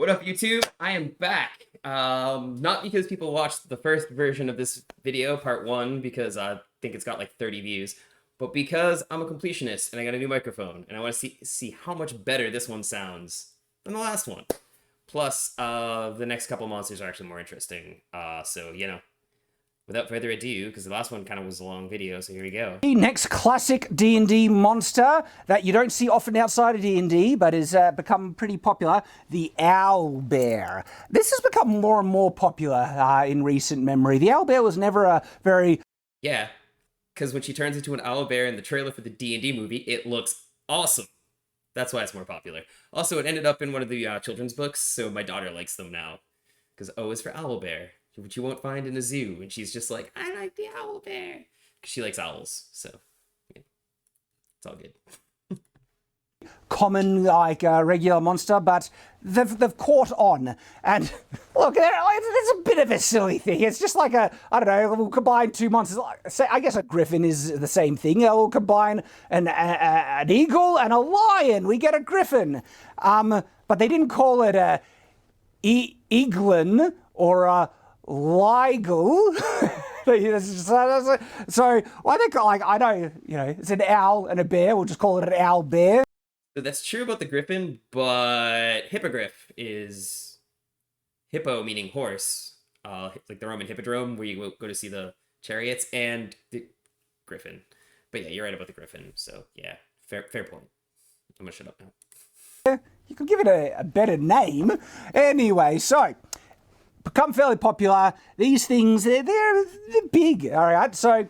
What up, YouTube? I am back. Not because people watched the first version of this video, part one, because I think it's got like 30 views, but because I'm a completionist and I got a new microphone and I want to see how much better this one sounds than the last one. Plus, the next couple monsters are actually more interesting. So, without further ado, because the last one kind of was a long video, so here we go. The next classic D&D monster that you don't see often outside of D&D, but has become pretty popular, the Owlbear. This has become more and more popular in recent memory. The Owlbear was never a very... Yeah, because when she turns into an owlbear in the trailer for the D&D movie, it looks awesome. That's why it's more popular. Also, it ended up in one of the children's books, so my daughter likes them now. Because O is for owlbear, which you won't find in a zoo. And she's just like, I like the owlbear. Because she likes owls, so yeah, it's all good. common, like, regular monster, but they've caught on. And look, it's a bit of a silly thing. It's just like I don't know, we'll combine two monsters. Say, I guess a griffin is the same thing. We'll combine an eagle and a lion. We get a griffin. But they didn't call it a eaglin or a Ligel. So I think, like, I know, it's an owl and a bear. We'll just call it an owl bear. So that's true about the griffin, but hippogriff is hippo meaning horse, like the Roman hippodrome where you go to see the chariots, and the griffin. But yeah, you're right about the griffin. So yeah, fair point. I'm gonna shut up now. You could give it a better name. Anyway, so become fairly popular. These things, they're big, all right? So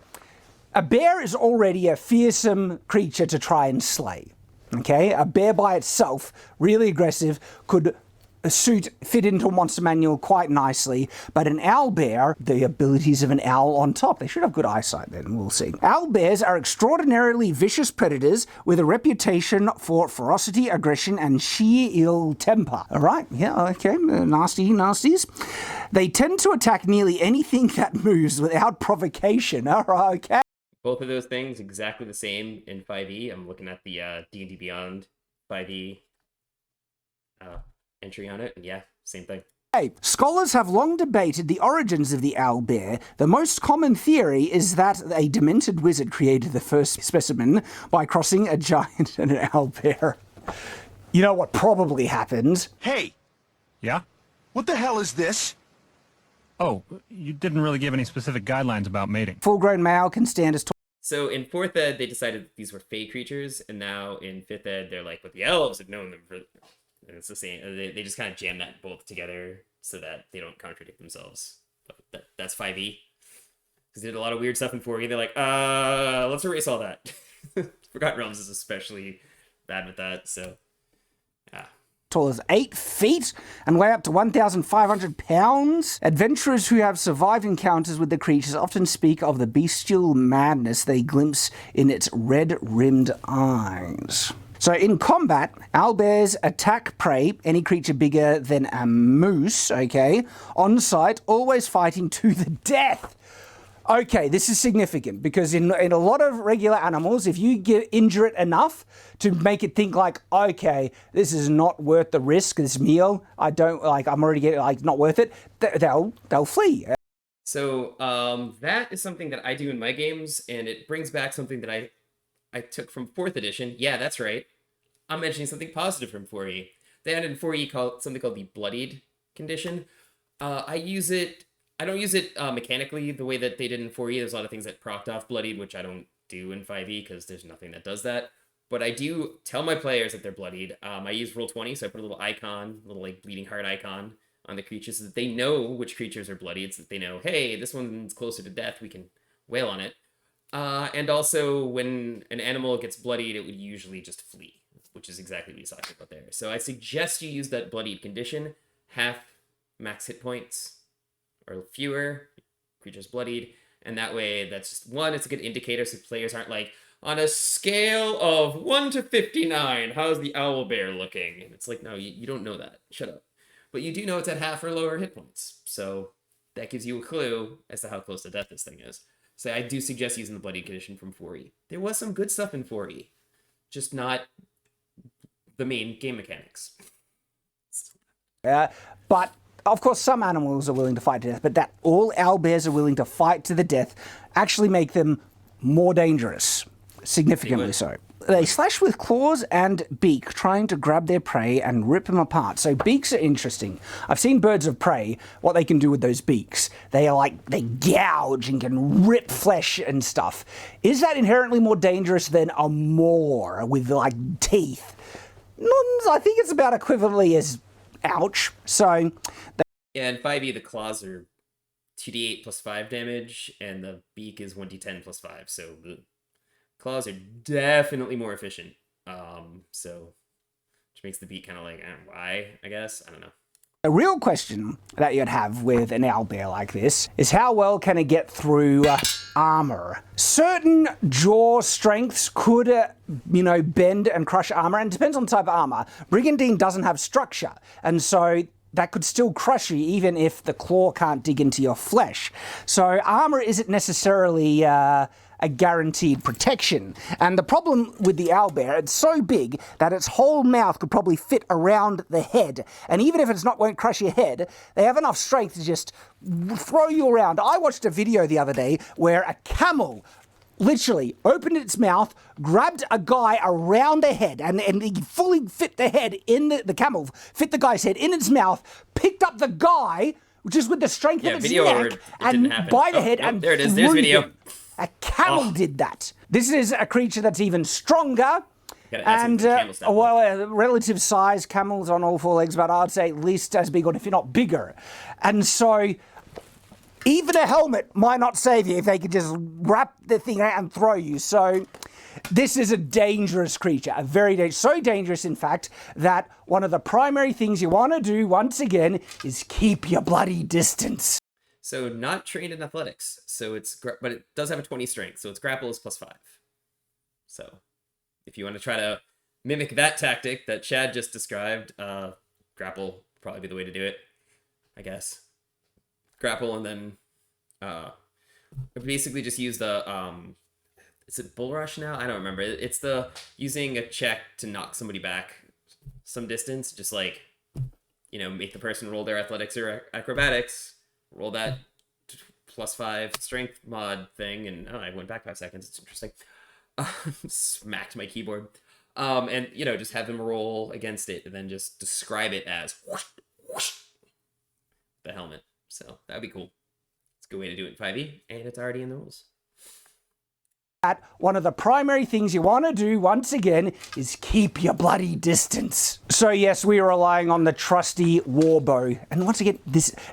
a bear is already a fearsome creature to try and slay, okay? A bear by itself, really aggressive, could fit into a monster manual quite nicely, but an owl bear, the abilities of an owl on top. They should have good eyesight then, we'll see. Owl bears are extraordinarily vicious predators with a reputation for ferocity, aggression, and sheer ill temper. All right, yeah, okay, nasties. They tend to attack nearly anything that moves without provocation. All right, okay. Both of those things exactly the same in 5e. I'm looking at the D&D Beyond 5e entry on it, and yeah, same thing. Scholars have long debated the origins of the owlbear. The most common theory is that a demented wizard created the first specimen by crossing a giant and an owlbear. You know what probably happened? Hey! Yeah? What the hell is this? Oh, you didn't really give any specific guidelines about mating. Full-grown male can stand as tall. So in 4th ed, they decided that these were fey creatures, and now in 5th ed, they're like, but the elves have known them for... And it's the same. They just kind of jam that both together so that they don't contradict themselves. But that's 5e. Because they did a lot of weird stuff in 4e. They're like, let's erase all that. Forgotten Realms is especially bad with that, so... yeah. Tall as 8 feet and weigh up to 1,500 pounds. Adventurers who have survived encounters with the creatures often speak of the bestial madness they glimpse in its red-rimmed eyes. So in combat, owlbears attack prey, any creature bigger than a moose, okay, on sight, always fighting to the death. Okay, this is significant because in a lot of regular animals, if you injure it enough to make it think like, okay, this is not worth the risk, this meal, I'm already getting, not worth it, they'll flee. So that is something that I do in my games, and it brings back something that I took from 4th edition. Yeah, that's right. I'm mentioning something positive from 4e. They added in 4e something called the bloodied condition. I don't use it mechanically the way that they did in 4e. There's a lot of things that procced off bloodied, which I don't do in 5e because there's nothing that does that. But I do tell my players that they're bloodied. I use Roll20, so I put a little icon, a little like bleeding heart icon on the creatures so that they know which creatures are bloodied, so that they know, hey, this one's closer to death, we can wail on it. And also, when an animal gets bloodied, it would usually just flee, which is exactly what he's talking about there. So I suggest you use that bloodied condition, half max hit points, or fewer, creatures bloodied, and that way, that's just, one, it's a good indicator so players aren't like, on a scale of 1 to 59, how's the owlbear looking? And it's like, no, you don't know that. Shut up. But you do know it's at half or lower hit points, so that gives you a clue as to how close to death this thing is. So I do suggest using the bloody condition from 4e. There was some good stuff in 4e, just not the main game mechanics. But of course, some animals are willing to fight to death, but that all owlbears are willing to fight to the death actually make them more dangerous, significantly so. They slash with claws and beak, trying to grab their prey and rip them apart. So beaks are interesting. I've seen birds of prey, what they can do with those beaks. They are like, they gouge and can rip flesh and stuff. Is that inherently more dangerous than a maw with like teeth? I think it's about equivalently as ouch. So Yeah, in 5e, the claws are 2d8 plus 5 damage, and the beak is 1d10 plus 5, so the claws are definitely more efficient. Which makes the beak kind of like, why, I guess? I don't know. the real question that you'd have with an owlbear like this is how well can it get through armor? Certain jaw strengths could, bend and crush armor, and it depends on the type of armor. Brigandine doesn't have structure, and so that could still crush you even if the claw can't dig into your flesh. So armor isn't necessarily a guaranteed protection. And the problem with the owlbear, it's so big that its whole mouth could probably fit around the head. And even if won't crush your head, they have enough strength to just throw you around. I watched a video the other day where a camel literally opened its mouth, grabbed a guy around the head, and he fully fit the head in the camel, fit the guy's head in its mouth, picked up the guy, just with the strength of its neck, and by the head, and there it is. There's video. Him. A camel did that. This is a creature that's even stronger. And, relative size, camels on all four legs, but I'd say at least as big, or if you're not bigger. And so even a helmet might not save you if they could just wrap the thing out and throw you. So this is a dangerous creature, so dangerous, in fact, that one of the primary things you want to do, once again, is keep your bloody distance. So not trained in athletics, but it does have a 20 strength, so its grapple is plus 5. So if you want to try to mimic that tactic that Chad just described, grapple probably be the way to do it, I guess. Grapple, and then basically just use the is it bull rush now? I don't remember. It's the using a check to knock somebody back some distance, just like, make the person roll their athletics or acrobatics, roll that plus 5 strength mod thing, and I went back 5 seconds. It's interesting. Smacked my keyboard. And just have them roll against it, and then just describe it as whoosh, whoosh, the helmet. So that'd be cool. It's a good way to do it in 5e, and it's already in the rules. One of the primary things you want to do, once again, is keep your bloody distance. So yes, we are relying on the trusty warbow. And once again,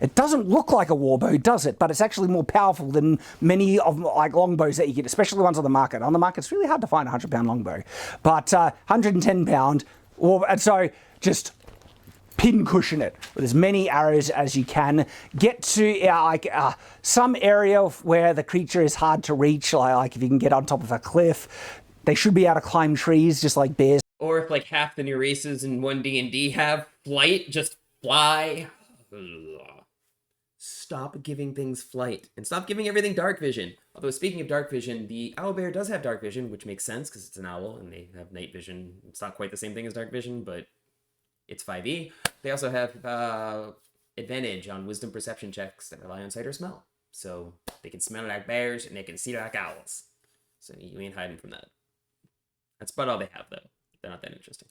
it doesn't look like a warbow, does it? But it's actually more powerful than many of longbows that you get, especially the ones on the market. On the market, it's really hard to find a 100-pound longbow. But 110-pound, and so just pin cushion it with as many arrows as you can. Get to some area where the creature is hard to reach, like if you can get on top of a cliff. They should be able to climb trees just like bears. Or if half the new races in 1D&D have flight, just fly. Stop giving things flight, and stop giving everything dark vision. Although speaking of dark vision, the owlbear does have dark vision, which makes sense because it's an owl and they have night vision. It's not quite the same thing as dark vision, but it's 5e. They also have advantage on wisdom perception checks that rely on sight or smell. So they can smell like bears and they can see like owls. So you ain't hiding from that. That's about all they have, though. They're not that interesting.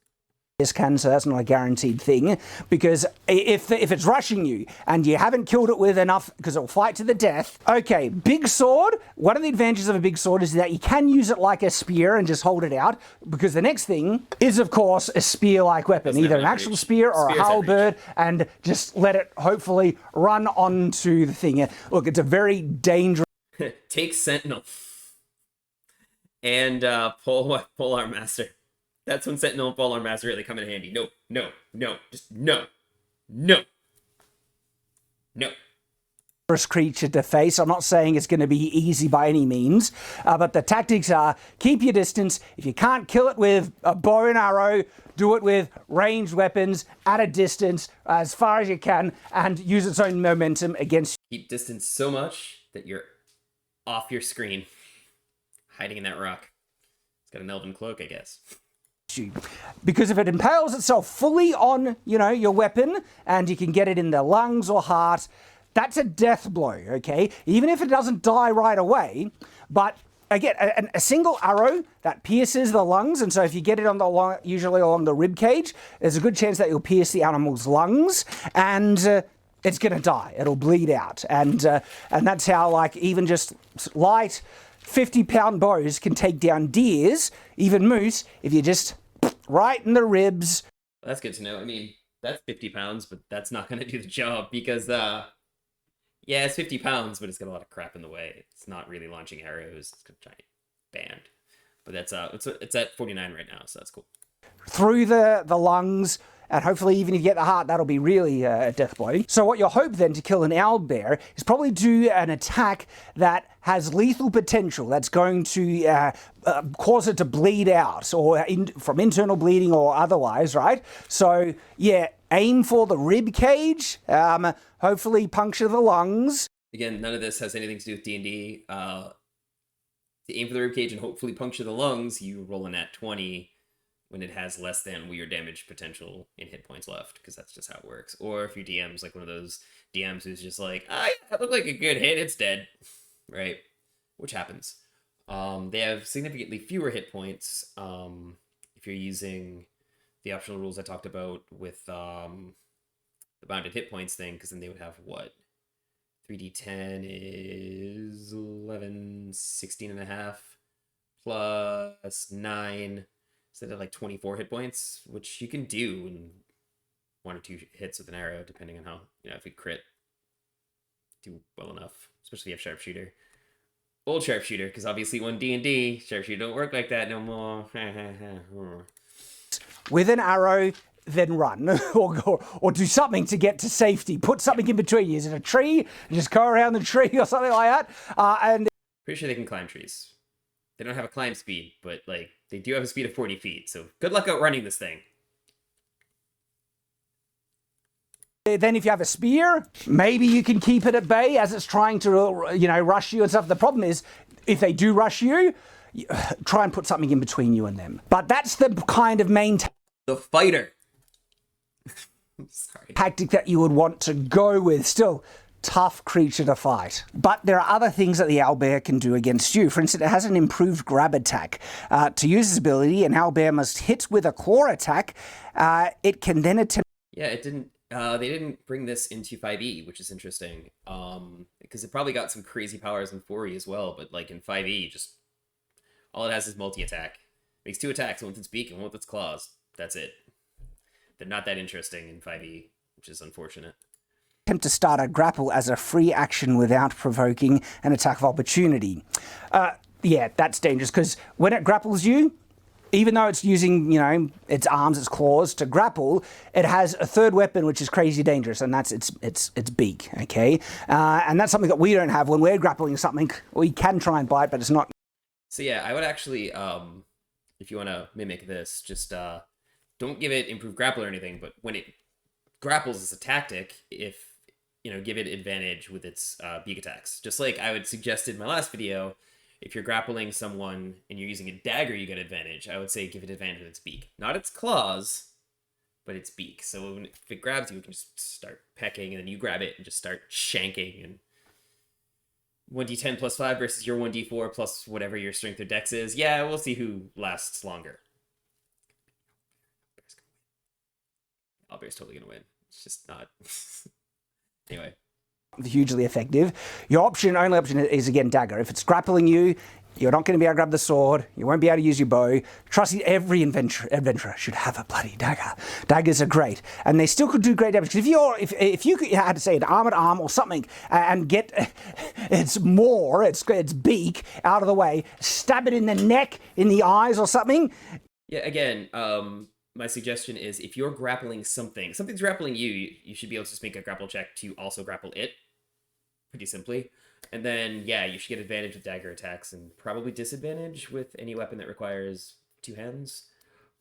So that's not a guaranteed thing, because if it's rushing you and you haven't killed it with enough, because it'll fight to the death. Okay, big sword. One of the advantages of a big sword is that you can use it like a spear and just hold it out, because the next thing is, of course, a spear-like weapon, either an actual spear or a halberd, and just let it hopefully run onto the thing. Look, it's a very dangerous. Take Sentinel and Polearm Master. That's when Sentinel and Polearm Master really come in handy. No. Just no. Creature to face. I'm not saying it's going to be easy by any means, but the tactics are keep your distance. If you can't kill it with a bow and arrow, do it with ranged weapons at a distance as far as you can, and use its own momentum against you. Keep distance so much that you're off your screen, hiding in that rock. It's got an elven cloak, I guess. you. Because if it impales itself fully on, your weapon, and you can get it in the lungs or heart, that's a death blow, okay? Even if it doesn't die right away, but again, a single arrow that pierces the lungs, and so if you get it usually along the rib cage, there's a good chance that you'll pierce the animal's lungs, and it's going to die. It'll bleed out, and that's how, like, even just light 50-pound bows can take down deers, even moose, if you just right in the ribs. That's good to know. I mean, that's 50 pounds, but that's not going to do the job because, yeah, it's 50 pounds, but it's got a lot of crap in the way. It's not really launching arrows. It's got a giant band. But that's it's at 49 right now, so that's cool. Through the lungs, and hopefully even if you get the heart, that'll be really a death blow. So what your hope then to kill an owlbear is probably do an attack that has lethal potential, that's going to cause it to bleed out, or from internal bleeding or otherwise, right? So yeah, aim for the rib cage, hopefully puncture the lungs. Again, none of this has anything to do with D&D. To aim for the rib cage and hopefully puncture the lungs, you roll a nat 20 when it has less than your damage potential in hit points left, because that's just how it works. Or if your DM's like one of those DMs who's just like, that looked like a good hit, it's dead, right? Which happens. They have significantly fewer hit points if you're using the optional rules I talked about with the bounded hit points thing, because then they would have what? 3d10 is 11, 16 and a half plus 9. So they're like 24 hit points, which you can do in 1 or 2 hits with an arrow, depending on how, if you crit, do well enough, especially if you have sharpshooter. Old sharpshooter, because obviously when D&D, sharpshooter don't work like that no more. With an arrow, then run, or do something to get to safety. Put something in between you. Is it a tree? You just go around the tree or something like that. And pretty sure they can climb trees. They don't have a climb speed, but like they do have a speed of 40 feet. So good luck outrunning this thing. Then if you have a spear, maybe you can keep it at bay as it's trying to, rush you and stuff. The problem is, if they do rush you, try and put something in between you and them. But that's the kind of main the fighter. Sorry. tactic that you would want to go with. Still, tough creature to fight. But there are other things that the owlbear can do against you. For instance, it has an improved grab attack. To use this ability, an owlbear must hit with a claw attack. It can then attempt... Yeah, it didn't... they didn't bring this into 5e, which is interesting. Because it probably got some crazy powers in 4e as well, but like in 5e, just... all it has is multi-attack. Makes 2 attacks, one with its beak and one with its claws. That's it. They're not that interesting in 5e, which is unfortunate. Attempt to start a grapple as a free action without provoking an attack of opportunity. Yeah, that's dangerous, because when it grapples you, even though it's using, its arms, its claws to grapple, it has a third weapon which is crazy dangerous, and that's its beak, okay? And that's something that we don't have when we're grappling something. We can try and bite, but it's not... So yeah, I would actually, if you want to mimic this, just don't give it improved grapple or anything, but when it grapples as a tactic, give it advantage with its beak attacks. Just like I would suggest in my last video, if you're grappling someone and you're using a dagger, you get advantage. I would say give it advantage with its beak. Not its claws, but its beak. So if it grabs you, you can just start pecking, and then you grab it and just start shanking. And 1d10 plus 5 versus your 1d4 plus whatever your strength or dex is. Yeah, we'll see who lasts longer. Owlbear's totally going to win. It's just not... Anyway. Hugely effective. Your only option is, again, dagger. If it's grappling you, you're not going to be able to grab the sword. You won't be able to use your bow. Trust me, every adventurer should have a bloody dagger. Daggers are great, and they still could do great damage. If you had to say an armored arm or something, and get its beak out of the way, stab it in the neck, in the eyes, or something. Yeah. Again, my suggestion is if you're grappling something's grappling you, you should be able to just make a grapple check to also grapple it. Pretty simply. And then, yeah, you should get advantage with dagger attacks and probably disadvantage with any weapon that requires 2 hands.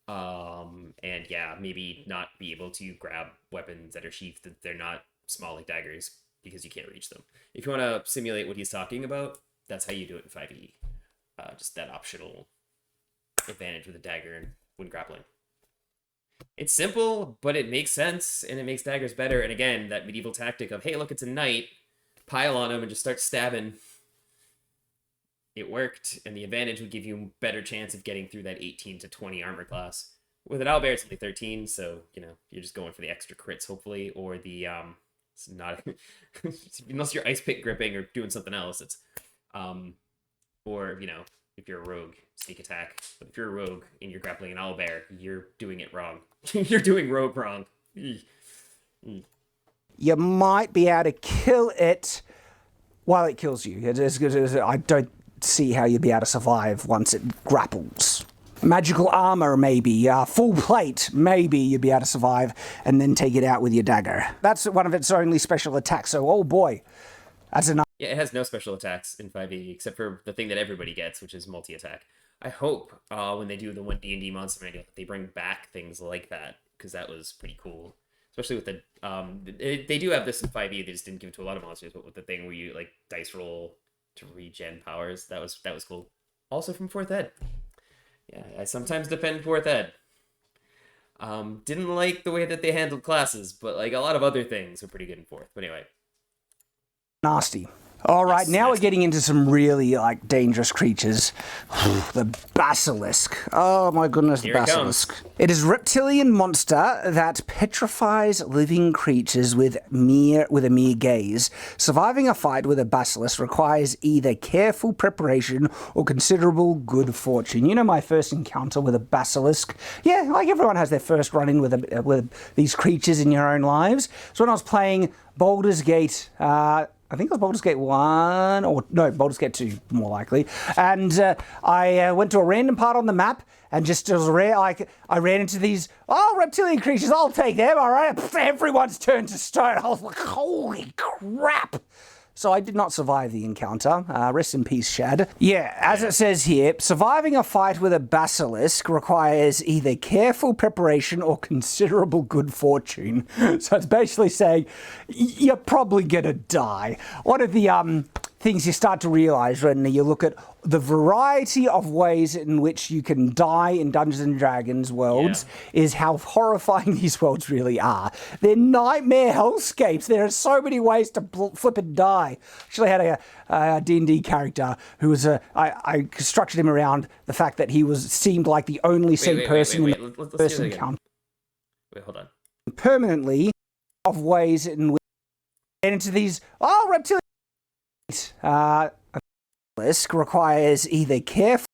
And yeah, maybe not be able to grab weapons that are sheathed, that they're not small like daggers, because you can't reach them. If you want to simulate what he's talking about, that's how you do it in 5e. Just that optional advantage with a dagger and when grappling. It's simple, but it makes sense, and it makes daggers better. And again, that medieval tactic of, hey, look, it's a knight, pile on him and just start stabbing. It worked, and the advantage would give you a better chance of getting through that 18 to 20 armor class. With an Owlbear, it's only 13, so, you know, you're just going for the extra crits, hopefully, or the, it's not, unless you're ice pick gripping or doing something else, it's, or, you know, if you're a rogue, sneak attack. But if you're a rogue and you're grappling an Owlbear, you're doing it wrong. You're doing rogue wrong. You might be able to kill it while it kills you. I don't see how you'd be able to survive once it grapples. Magical armor, maybe. Full plate, maybe you'd be able to survive and then take it out with your dagger. That's one of its only special attacks, so oh boy. That's enough. Yeah, it has no special attacks in 5e, except for the thing that everybody gets, which is multi-attack. I hope when they do the 1D&D Monster Manual, they bring back things like that, because that was pretty cool. Especially with the... they do have this in 5e, they just didn't give it to a lot of monsters, but with the thing where you, like, dice roll to regen powers, that was cool. Also from 4th Ed. Yeah, I sometimes defend 4th Ed. Didn't like the way that they handled classes, but, like, a lot of other things were pretty good in 4th. But anyway. Nasty. All right, Yes, now we're nasty. getting into some really, like, dangerous creatures. The Basilisk. Oh, my goodness, the Here it Basilisk. It is a reptilian monster that petrifies living creatures with a mere gaze. Surviving a fight with a Basilisk requires either careful preparation or considerable good fortune. You know my first encounter with a Basilisk? Yeah, like everyone has their first run-in with these creatures in your own lives. So when I was playing Baldur's Gate... I think it was Baldur's Gate 1, or no, Baldur's Gate 2, more likely. And I went to a random part on the map, and just as I ran into these, reptilian creatures, I'll take them, all right? Everyone's turned to stone. I was like, holy crap. So I did not survive the encounter. Rest in peace, Shad. Yeah, as it says here, surviving a fight with a Basilisk requires either careful preparation or considerable good fortune. So it's basically saying, you're probably gonna die. One of the things you start to realize when you look at the variety of ways in which you can die in Dungeons and Dragons worlds is how horrifying these worlds really are. They're nightmare hellscapes. There are so many ways to flip and die. Actually, I had a D&D character who was I constructed him around the fact that he seemed like the only sane person in the Let's first do that again. encounter. Wait, hold on. Permanently of ways in which get into these reptilian Basilisk requires either careful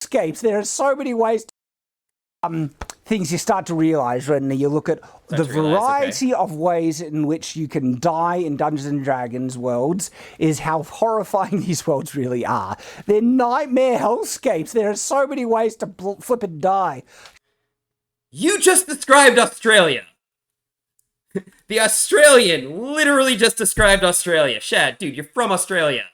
escapes. There are so many ways to, things you start to realize when you look at the variety of ways in which you can die in Dungeons and Dragons worlds is how horrifying these worlds really are. They're nightmare hellscapes. There are so many ways to flip and die. You just described Australia! The Australian literally just described Australia. Shad, dude, you're from Australia.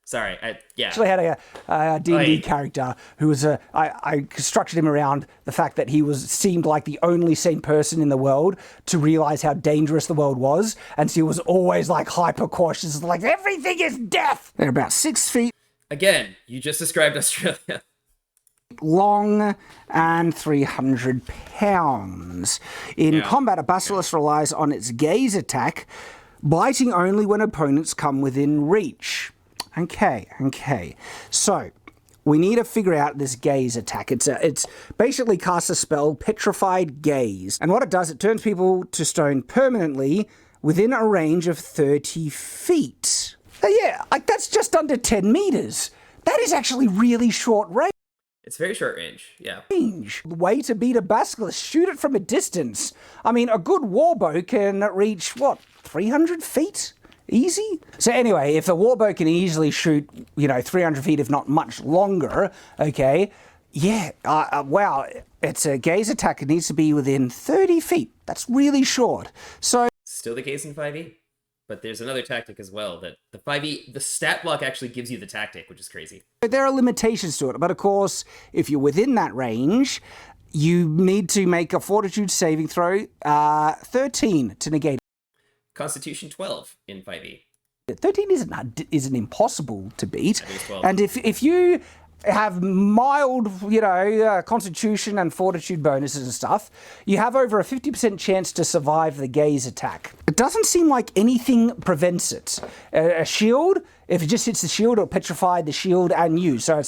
Sorry, yeah. Actually had a D&D character who was I constructed him around the fact that he seemed like the only sane person in the world to realize how dangerous the world was, and so he was always like hyper cautious, like everything is death. They're about 6 feet Again, you just described Australia. long and 300 pounds. In combat, a Basilisk relies on its gaze attack, biting only when opponents come within reach. Okay. So, we need to figure out this gaze attack. It's basically casts a spell, Petrified Gaze. And what it does, it turns people to stone permanently within a range of 30 feet. Like that's just under 10 meters. That is actually really short range. It's very short range, yeah. The way to beat a Basilisk, shoot it from a distance. I mean, a good warbow can reach, 300 feet? Easy? So anyway, if the warbow can easily shoot, 300 feet, if not much longer, okay, wow, it's a gaze attack. It needs to be within 30 feet. That's really short. So... Still the case in 5e, but there's another tactic as well, that the 5e, the stat block actually gives you the tactic, which is crazy. there are limitations to it, but of course, if you're within that range, you need to make a fortitude saving throw, 13 to negate. Constitution 12 in 5e. 13 isn't impossible to beat. I think it's 12. And if you have mild, constitution and fortitude bonuses and stuff, you have over a 50% chance to survive the gaze attack. It doesn't seem like anything prevents it. A shield, if it just hits the shield, it'll petrify the shield and you. So,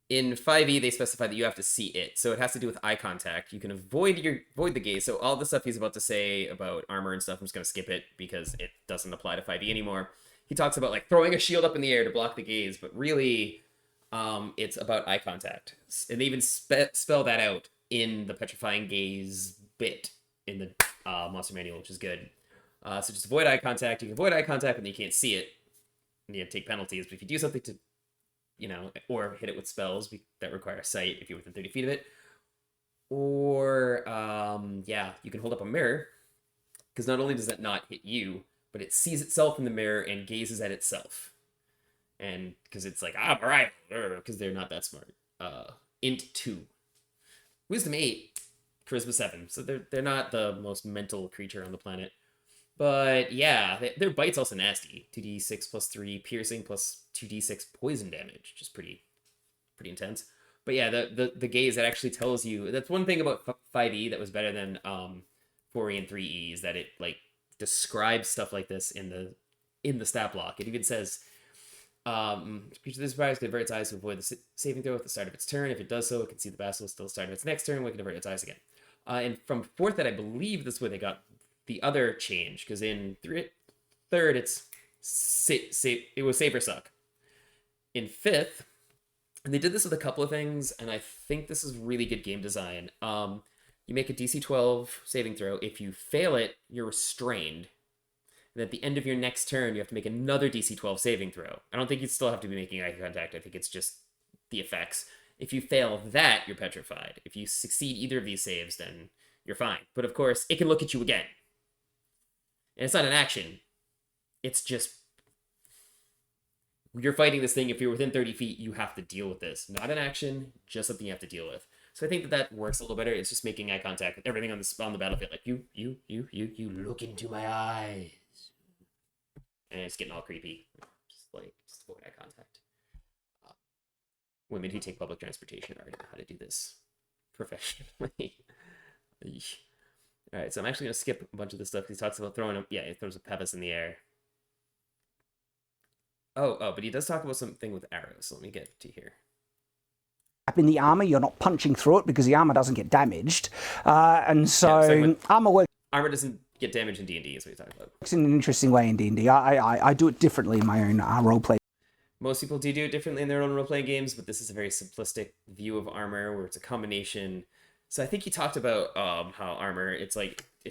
in 5e, they specify that you have to see it. So it has to do with eye contact. You can avoid the gaze. So all the stuff he's about to say about armor and stuff, I'm just going to skip it because it doesn't apply to 5e anymore. He talks about like throwing a shield up in the air to block the gaze, but really it's about eye contact. And they even spell that out in the petrifying gaze bit in the monster manual, which is good. So just avoid eye contact. You can avoid eye contact when you can't see it. And you take penalties, but if you do something to, or hit it with spells that require sight if you're within 30 feet of it, or you can hold up a mirror, because not only does that not hit you, but it sees itself in the mirror and gazes at itself. And because it's like, I'm right, because they're not that smart. Int 2. Wisdom 8. Charisma 7. So they're not the most mental creature on the planet. But yeah, their bite's also nasty. 2d6 plus 3 piercing plus 2d6 poison damage, which is pretty intense. But yeah, the gaze, that actually tells you... That's one thing about 5e that was better than 4e and 3e, is that it like describes stuff like this in the stat block. It even says, creature this surprise can avert its eyes to avoid the saving throw at the start of its turn. If it does so, it can see the basilisk till the start of its next turn, when it can avert its eyes again. And from 4th ed, I believe this is where they got the other change, because in 3rd it's it was save or suck. In 5th, and they did this with a couple of things, and I think this is really good game design. You make a DC 12 saving throw. If you fail it, you're restrained. And at the end of your next turn, you have to make another DC 12 saving throw. I don't think you still have to be making eye contact. I think it's just the effects. If you fail that, you're petrified. If you succeed either of these saves, then you're fine. But of course, it can look at you again. And it's not an action. It's just... You're fighting this thing. If you're within 30 feet, you have to deal with this. Not an action, just something you have to deal with. So I think that works a little better. It's just making eye contact with everything on the battlefield. Like, you look into my eyes. And it's getting all creepy. Just avoid eye contact. Women who take public transportation already know how to do this professionally. Alright, so I'm actually going to skip a bunch of this stuff. He talks about throwing he throws a pebbles in the air. Oh, but he does talk about something with arrows. So let me get to here. In the armor, you're not punching through it because the armor doesn't get damaged. And so armor works. Armor doesn't get damaged in D&D, is what you're talking about. Works in an interesting way in D&D. I do it differently in my own roleplay. Most people do it differently in their own role-playing games, but this is a very simplistic view of armor where it's a combination. So I think he talked about how armor, it's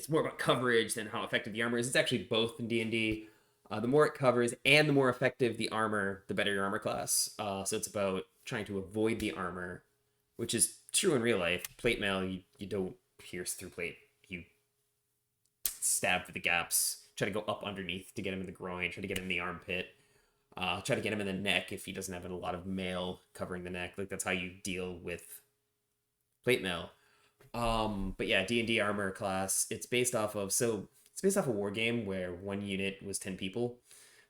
more about coverage than how effective the armor is. It's actually both in D&D. The more it covers and the more effective the armor, the better your armor class. So it's about trying to avoid the armor, which is true in real life. Plate mail, you don't pierce through plate. You stab through the gaps. Try to go up underneath to get him in the groin. Try to get him in the armpit. Try to get him in the neck if he doesn't have a lot of mail covering the neck. Like, that's how you deal with plate mail. But yeah, D&D armor class, it's based off of a war game where one unit was 10 people.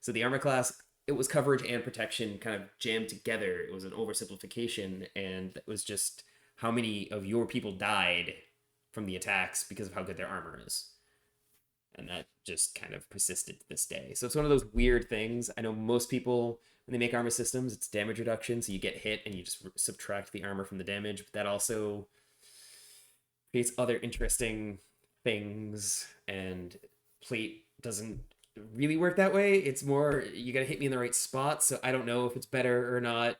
So the armor class, it was coverage and protection kind of jammed together. It was an oversimplification, and it was just how many of your people died from the attacks because of how good their armor is. And that just kind of persisted to this day. So it's one of those weird things. I know most people, when they make armor systems, it's damage reduction. So you get hit and you just subtract the armor from the damage. But that also creates other interesting things, and plate doesn't really work that way. It's more, you gotta hit me in the right spot. So I don't know if it's better or not.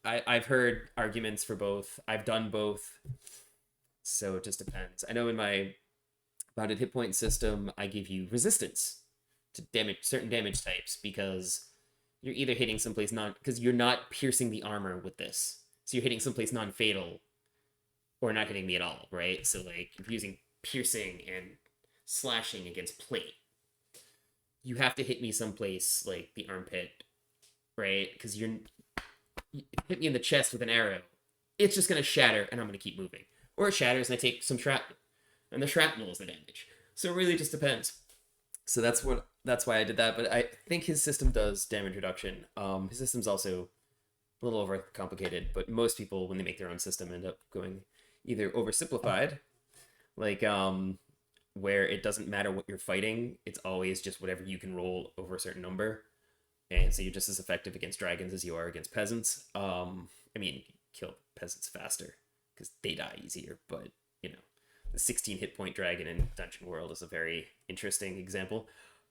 I've heard arguments for both. I've done both. So it just depends. I know in my bounded hit point system, I give you resistance to certain damage types, because you're either hitting someplace because you're not piercing the armor with this. So you're hitting someplace non-fatal or not hitting me at all, right? So like, if you're using piercing and slashing against plate, you have to hit me someplace like the armpit, right? Because you hit me in the chest with an arrow, it's just gonna shatter and I'm gonna keep moving. Or it shatters and I take some shrapnel, and the shrapnel is the damage. So it really just depends. So that's why I did that. But I think his system does damage reduction. His system's also a little overcomplicated, but most people, when they make their own system, end up going either oversimplified, like where it doesn't matter what you're fighting, it's always just whatever you can roll over a certain number, and so you're just as effective against dragons as you are against peasants. I mean, kill peasants faster because they die easier, but you know, the 16 hit point dragon in Dungeon World is a very interesting example.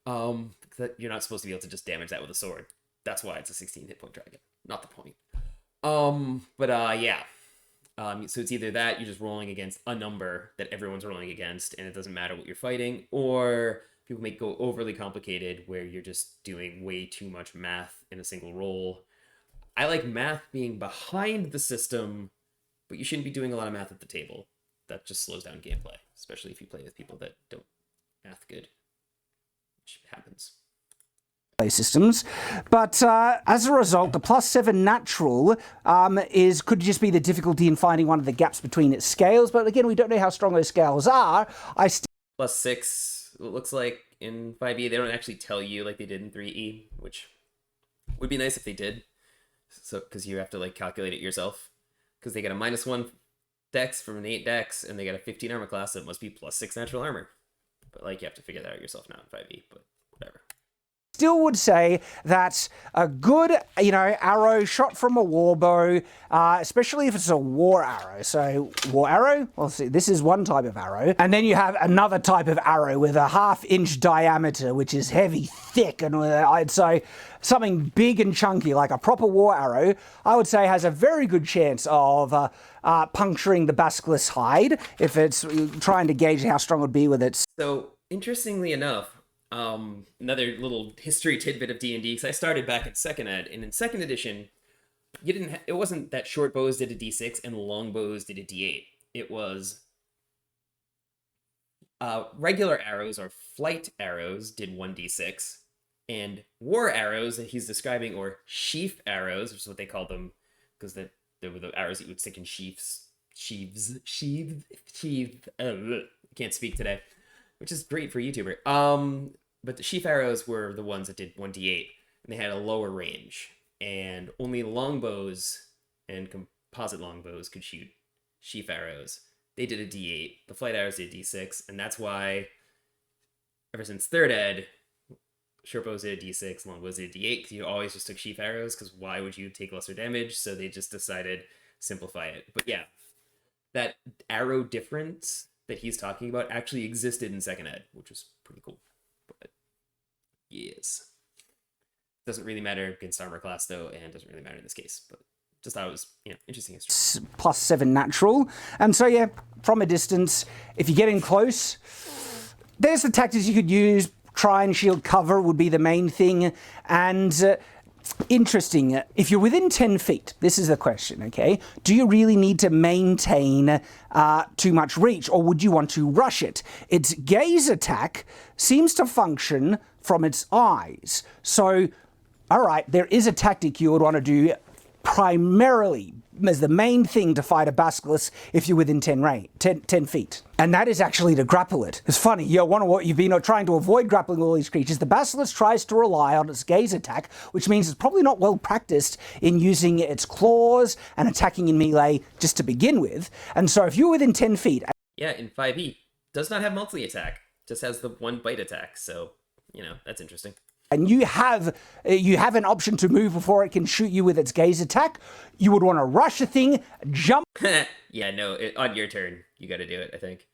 That you're not supposed to be able to just damage that with a sword. That's why it's a 16 hit point dragon. Not the point. Yeah. So it's either that you're just rolling against a number that everyone's rolling against, and it doesn't matter what you're fighting, or people make go overly complicated where you're just doing way too much math in a single roll. I like math being behind the system, but you shouldn't be doing a lot of math at the table. That just slows down gameplay, especially if you play with people that don't math good, which happens. Systems, but as a result, the +7 natural could just be the difficulty in finding one of the gaps between its scales. But again, we don't know how strong those scales are. +6, it looks like in 5e, they don't actually tell you like they did in 3e, which would be nice if they did. So because you have to like calculate it yourself, because they get a -1 dex from an 8 dex, and they get a 15 armor class, so it must be +6 natural armor. But like you have to figure that out yourself now in 5e. But whatever. Still would say that a good, arrow shot from a war bow, especially if it's a war arrow. So war arrow, well, see, this is one type of arrow. And then you have another type of arrow with a 1/2-inch diameter, which is heavy, thick, and I'd say something big and chunky, like a proper war arrow, I would say has a very good chance of puncturing the Basilisk hide if it's trying to gauge how strong it would be with its. So, interestingly enough, another little history tidbit of D&D, because I started back in 2nd ed, and in 2nd edition, it wasn't that short bows did a d6 and long bows did a d8. It was regular arrows or flight arrows did 1d6, and war arrows that he's describing, or sheaf arrows, which is what they called them, because they were the arrows that you would stick in sheaves. I can't speak today, which is great for a YouTuber. But the sheaf arrows were the ones that did 1d8, and they had a lower range, and only longbows and composite longbows could shoot sheaf arrows. They did a d8. The flight arrows did a d6, and that's why ever since 3rd ed, short bows did a d6, longbows did a d8, because you always just took sheaf arrows, because why would you take lesser damage? So they just decided simplify it. But yeah, that arrow difference that he's talking about actually existed in 2nd ed, which was pretty cool. But yes, doesn't really matter against armor class though, and doesn't really matter in this case. But just thought it was interesting history. +7 natural, and so yeah, from a distance, if you get in close, there's the tactics you could use. Try and shield cover would be the main thing, and. Interesting. If you're within 10 feet, this is the question, okay? Do you really need to maintain too much reach, or would you want to rush it? Its gaze attack seems to function from its eyes. So, all right, there is a tactic you would want to do primarily as the main thing to fight a Basilisk if you're within 10 feet. And that is actually to grapple it. It's funny, you've been trying to avoid grappling all these creatures. The Basilisk tries to rely on its gaze attack, which means it's probably not well practiced in using its claws and attacking in melee just to begin with. And so if you're within 10 feet... Yeah, in 5e, does not have multi-attack. Just has the one bite attack, so, that's interesting. And you have an option to move before it can shoot you with its gaze attack. You would want to rush a thing, jump... Yeah, no, on your turn, you gotta do it, I think.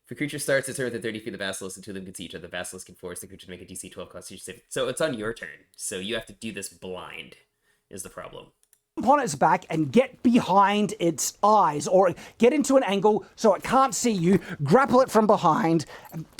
If a creature starts its turn within 30 feet of the Basilisk, and two of them can see each other, the Basilisk can force the creature to make a DC 12 Constitution save. So it's on your turn, so you have to do this blind, is the problem. On its back and get behind its eyes, or get into an angle so it can't see you, grapple it from behind.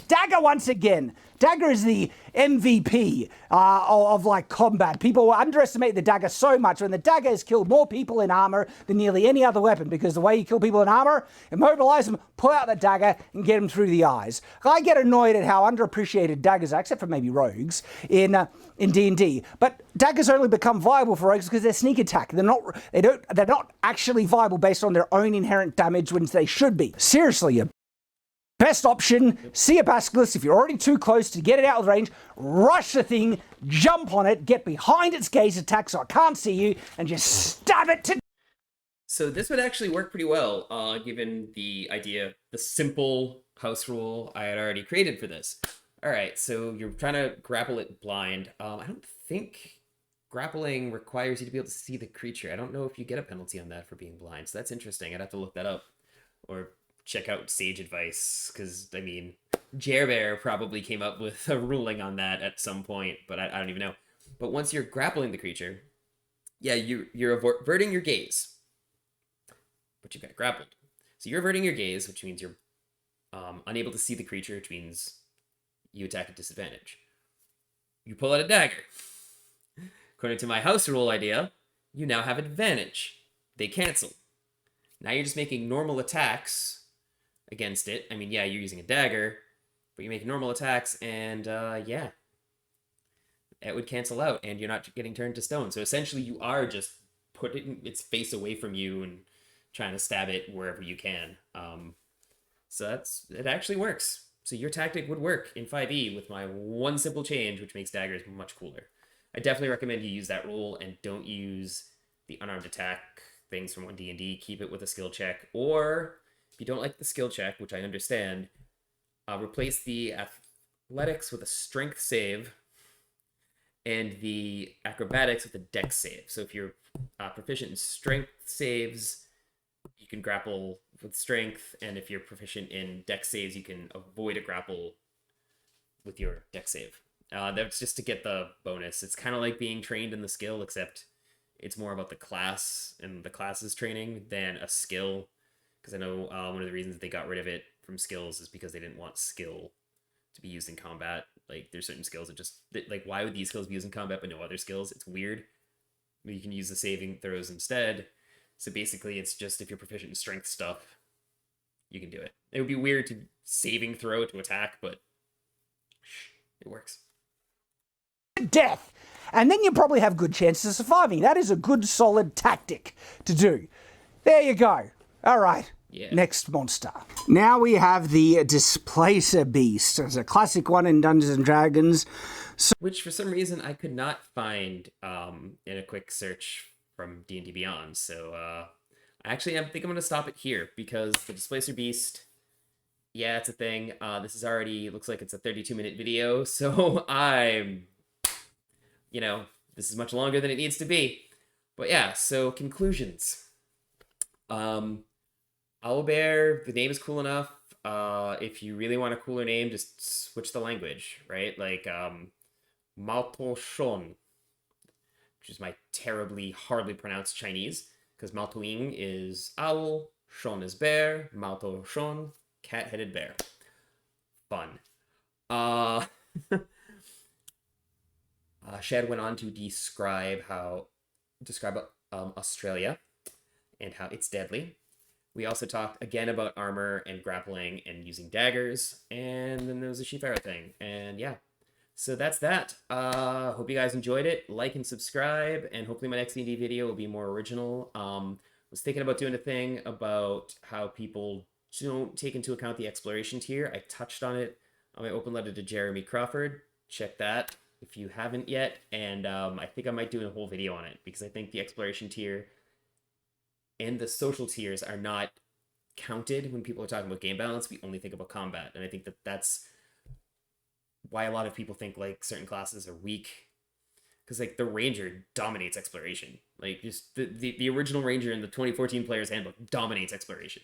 Dagger once again. Dagger is the MVP of combat. People underestimate the dagger so much when the dagger has killed more people in armor than nearly any other weapon, because the way you kill people in armor, immobilize them, pull out the dagger, and get them through the eyes. I get annoyed at how underappreciated daggers are, except for maybe rogues, in D&D. But daggers only become viable for rogues because they're sneak attack. They're not actually viable based on their own inherent damage when they should be. Seriously, you Best option, see a Basilisk. If you're already too close to get it out of range, rush the thing, jump on it, get behind its gaze attack so it can't see you, and just stab it to... So this would actually work pretty well, given the simple house rule I had already created for this. All right, so you're trying to grapple it blind. I don't think grappling requires you to be able to see the creature. I don't know if you get a penalty on that for being blind, so that's interesting. I'd have to look that up. Or check out Sage Advice, because, I mean, Jerbear probably came up with a ruling on that at some point, but I don't even know. But once you're grappling the creature, yeah, you're averting your gaze, but you've got it grappled. So you're averting your gaze, which means you're unable to see the creature, which means you attack at disadvantage. You pull out a dagger. According to my house rule idea, you now have advantage. They cancel. Now you're just making normal attacks against it. I mean, yeah, you're using a dagger, but you make normal attacks, and yeah, it would cancel out, and you're not getting turned to stone. So essentially, you are just putting its face away from you and trying to stab it wherever you can. So it actually works. So your tactic would work in 5e with my one simple change, which makes daggers much cooler. I definitely recommend you use that rule and don't use the unarmed attack things from 1D&D. Keep it with a skill check, or if you don't like the skill check, which I understand, replace the athletics with a strength save and the acrobatics with a dex save. So if you're proficient in strength saves, you can grapple with strength, and if you're proficient in dex saves, you can avoid a grapple with your dex save. That's just to get the bonus. It's kind of like being trained in the skill, except it's more about the class and the class's training than a skill. Because I know one of the reasons they got rid of it from skills is because they didn't want skill to be used in combat. Like, there's certain skills that just, like, why would these skills be used in combat but no other skills? It's weird. You can use the saving throws instead. So basically, it's just if you're proficient in strength stuff, you can do it. It would be weird to saving throw to attack, but it works. Death. And then you probably have good chances of surviving. That is a good, solid tactic to do. There you go. All right. Yeah. Next monster. Now we have the Displacer Beast. It's a classic one in Dungeons & Dragons. Which, for some reason, I could not find in a quick search from D&D Beyond. So, actually, I think I'm going to stop it here, because the Displacer Beast, yeah, it's a thing. This is already, looks like it's a 32-minute video, so I'm, this is much longer than it needs to be. But yeah, so conclusions. Owlbear, the name is cool enough. If you really want a cooler name, just switch the language, right? Like, Malto-shon, which is my terribly, hardly pronounced Chinese, because Maltoing is owl, shon is bear, Malto-shon, cat-headed bear. Fun. Shad went on to describe Australia and how it's deadly. We also talked again about armor and grappling and using daggers, and then there was a sheep arrow thing, and yeah. So that's that. Hope you guys enjoyed it. Like and subscribe, and hopefully my next D&D video will be more original. Was thinking about doing a thing about how people don't take into account the exploration tier. I touched on it on my open letter to Jeremy Crawford. Check that if you haven't yet. And I think I might do a whole video on it, because I think the exploration tier and the social tiers are not counted when people are talking about game balance. We only think about combat, and I think that that's why a lot of people think like certain classes are weak, because like the ranger dominates exploration. Like, just the original ranger in the 2014 player's handbook dominates exploration.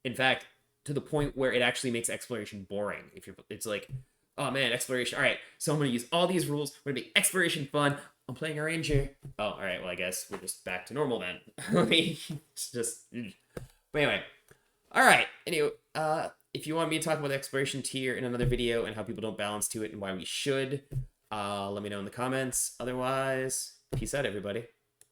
In fact, to the point where it actually makes exploration boring. It's like, oh man, exploration, all right, so I'm gonna use all these rules, we're gonna make exploration fun, I'm playing a ranger. Oh, all right, well, I guess we're just back to normal then. I mean, it's just, but anyway, all right, anyway, if you want me to talk about the exploration tier in another video and how people don't balance to it and why we should, let me know in the comments. Otherwise, peace out, everybody.